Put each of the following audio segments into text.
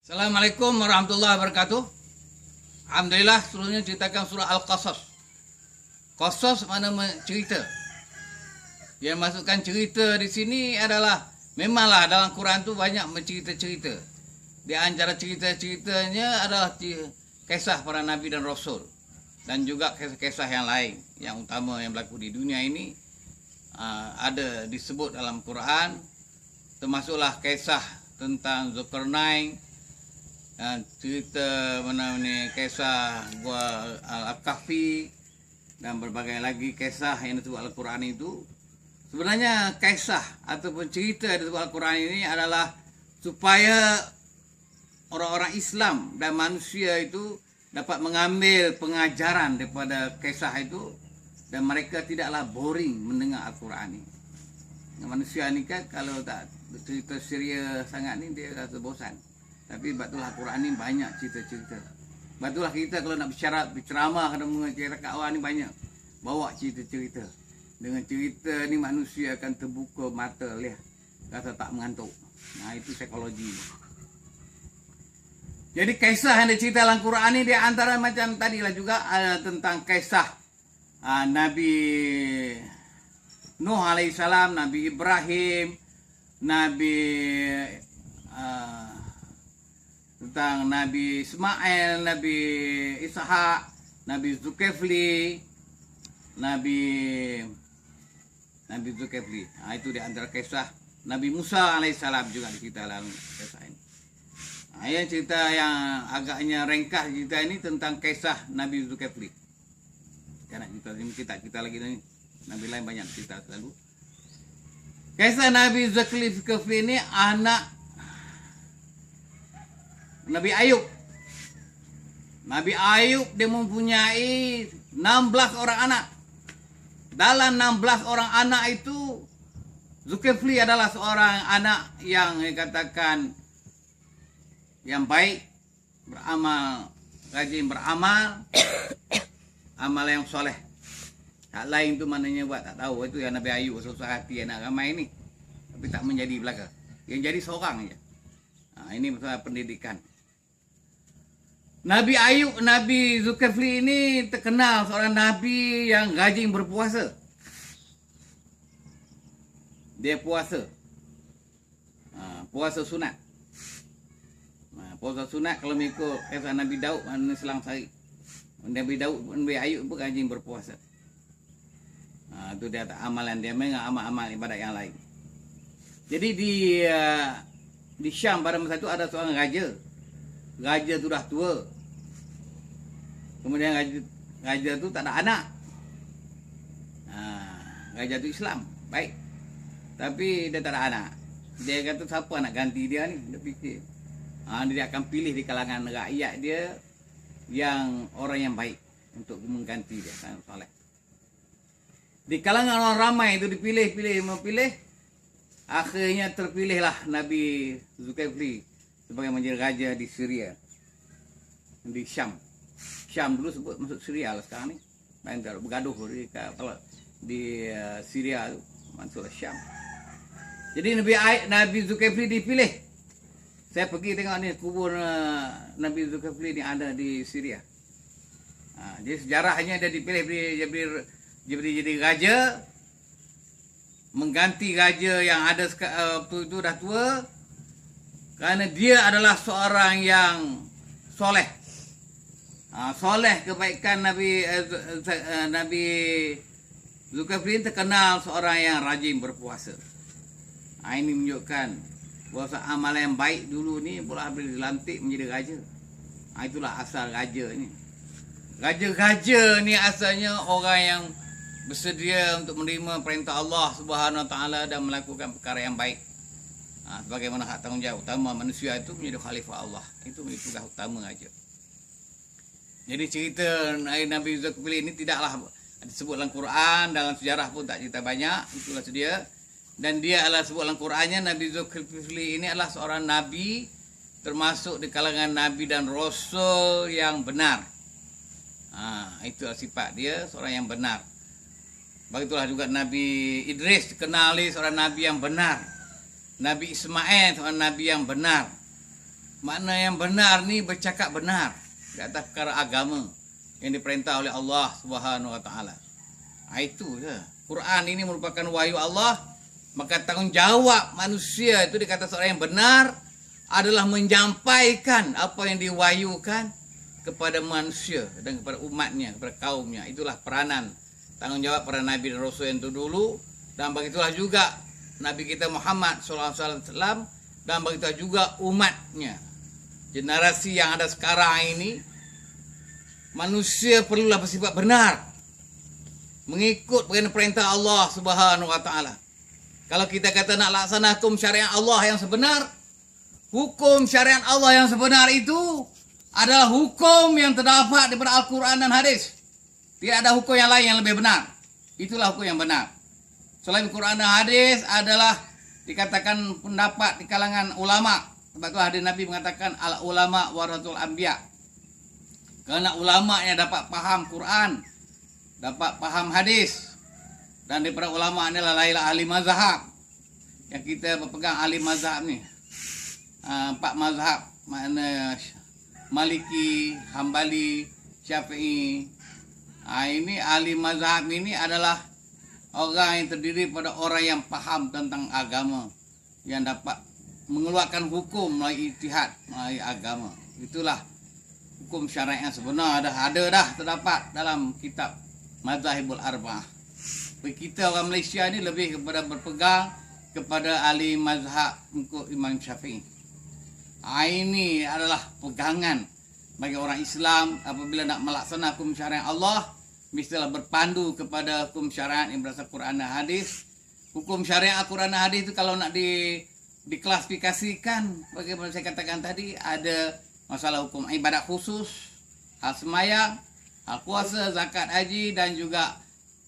Assalamualaikum warahmatullahi wabarakatuh. Alhamdulillah, seluruhnya ceritakan surah Al-Qasas. Qasas mana cerita. Yang masukkan cerita di sini adalah memanglah dalam Quran tu banyak mencerita-cerita. Di antara cerita-ceritanya adalah kisah para nabi dan rasul dan juga kisah-kisah yang lain yang utama yang berlaku di dunia ini ada disebut dalam Quran, termasuklah kisah tentang Zulkarnain, cerita mana ni kisah gua Al-Kahfi dan berbagai lagi kisah yang disebut Al-Quran itu. Sebenarnya kisah ataupun cerita yang disebut Al-Quran ini adalah supaya orang-orang Islam dan manusia itu dapat mengambil pengajaran daripada kisah itu dan mereka tidaklah boring mendengar Al-Quran ini. Manusia ni kan kalau tak cerita serius sangat ni dia rasa bosan. Tapi batulah Quran ni banyak cerita-cerita. Batulah kita kalau nak berceramah kena mengajar kawan ni banyak bawa cerita-cerita. Dengan cerita ni manusia akan terbuka mata lihat, rasa tak mengantuk. Nah, itu psikologi. Jadi kisah yang dicerita dalam Quran ni dia antara macam tadilah juga tentang kisah Nabi Nuh alaihissalam, Nabi Ibrahim, Nabi tentang Nabi Ismail, Nabi Ishak, Nabi Zulkifli, Nabi Zulkifli. Itu di antara kisah Nabi Musa alaihissalam juga dicerita dalam kisah ini. Yang cerita yang agaknya ringkas cerita ini tentang kisah Nabi Zulkifli. Karena kita lagi ni Nabi lain banyak cerita selalu. Kisah Nabi Zulkifli ini anak Nabi Ayub. Nabi Ayub dia mempunyai 16 orang anak. Dalam 16 orang anak itu Zulkifli adalah seorang anak yang dikatakan yang baik, beramal, rajin beramal, amal yang soleh. Tak lain tu maknanya buat tak tahu. Itu yang Nabi Ayub susah hati anak ramai ni. Tapi tak menjadi belaka. Yang jadi seorang je. Ini masalah pendidikan. Nabi Ayub, Nabi Zulkifli ini terkenal seorang Nabi yang rajin berpuasa. Dia puasa. Puasa sunat. Puasa sunat kalau mengikut kisah Nabi Daud, mana selang sehari. Nabi Daud, Nabi Ayub pun rajin berpuasa. Itu dia tak amalan dia, memang amal-amal ibadat yang lain. Jadi di Syam pada masa itu ada seorang raja. Raja tu dah tua. Kemudian raja tu tak ada anak. Raja tu Islam, baik. Tapi dia tak ada anak. Dia kata siapa nak ganti dia ni? Dia fikir. Dia akan pilih di kalangan rakyat dia yang orang yang baik untuk mengganti dia, kan soleh. Di kalangan orang ramai itu memilih. Akhirnya terpilihlah Nabi Zulkifli sebagai menjadi raja di Syria, di Syam. Syam dulu sebut masuk Syria lah sekarang ni. Main bergaduh di Syria tu masuklah Syam. Jadi Nabi Zulkifli dipilih. Saya pergi tengok ni kubur Nabi Zulkifli ni ada di Syria. Jadi sejarahnya dia dipilih jadi raja, mengganti raja yang ada waktu itu dah tua, kerana dia adalah seorang yang soleh. Soleh kebaikan Nabi Zulkifli terkenal seorang yang rajin berpuasa. Ini menunjukkan bahawa amalan yang baik dulu ni pula dilantik menjadi raja. Itulah asal raja ni. Raja-raja ni asalnya orang yang bersedia untuk menerima perintah Allah Subhanahu Wa Taala dan melakukan perkara yang baik. Sebagaimana hak tanggungjawab utama manusia itu menjadi khalifah Allah. Itu menjadi tugas utama raja. Jadi cerita Nabi Zulkifli ini tidaklah disebut dalam Quran, dalam sejarah pun tak cerita banyak. Itulah dia. Dan dia adalah sebut dalam Qurannya Nabi Zulkifli ini adalah seorang nabi termasuk di kalangan nabi dan rasul yang benar. Itulah sifat dia, seorang yang benar. Begitulah juga Nabi Idris dikenali seorang nabi yang benar. Nabi Ismail seorang nabi yang benar. Makna yang benar ni bercakap benar di atas perkara agama yang diperintah oleh Allah Subhanahu wa taala. Itu je. Quran ini merupakan wahyu Allah, maka tanggungjawab manusia itu dikata seorang yang benar adalah menyampaikan apa yang diwahyukan kepada manusia dan kepada umatnya, kepada kaumnya. Itulah peranan tanggungjawab para nabi dan rasul yang dulu, dan begitulah juga Nabi kita Muhammad SAW, dan begitulah juga umatnya. Generasi yang ada sekarang ini, manusia perlulah bersifat benar, mengikut perintah Allah Subhanahu wa taala. Kalau kita kata nak laksana hukum syariat Allah yang sebenar, hukum syariat Allah yang sebenar itu adalah hukum yang terdapat daripada Al-Quran dan hadis. Tidak ada hukum yang lain yang lebih benar. Itulah hukum yang benar. Selain Quran dan hadis adalah dikatakan pendapat di kalangan ulama. Sebab itu hadis Nabi mengatakan al-ulama warathul anbiya. Kerana ulama yang dapat faham Quran, dapat faham hadis, dan daripada ulama inilah lahirlah ahli mazhab. Yang kita berpegang ahli mazhab ni, 4 mazhab, makna Maliki, Hambali, Syafi'i. Ini ahli mazhab ini adalah orang yang terdiri pada orang yang faham tentang agama, yang dapat mengeluarkan hukum melalui ijtihad, melalui agama. Itulah hukum syariat yang sebenar. Ada dah terdapat dalam kitab Mazahibul Arba'ah. Kita orang Malaysia ni lebih kepada berpegang kepada ahli mazhab mengikut Imam Syafi'i. Ini adalah pegangan bagi orang Islam apabila nak melaksanakan hukum syariat Allah, mestilah berpandu kepada hukum syariat yang berdasar Quran dan hadis. Hukum syariat Quran dan hadis itu kalau nak diklasifikasikan, bagaimana saya katakan tadi, ada masalah hukum ibadat khusus, hal sembahyang, hal puasa, zakat, haji, dan juga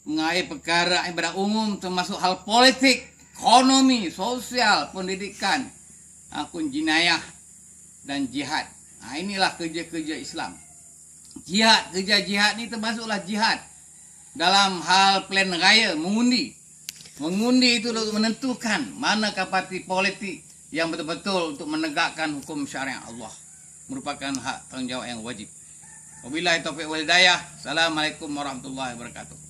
mengenai perkara ibadat umum, termasuk hal politik, ekonomi, sosial, pendidikan, hukum jinayah dan jihad. Inilah kerja-kerja Islam. Jihad, kerja jihad ni termasuklah jihad dalam hal plan raya, mengundi. Mengundi itu untuk menentukan manakah parti politik yang betul-betul untuk menegakkan hukum syariat Allah. Merupakan hak tanggungjawab yang wajib. Wabillahi taufiq wal hidayah. Assalamualaikum warahmatullahi wabarakatuh.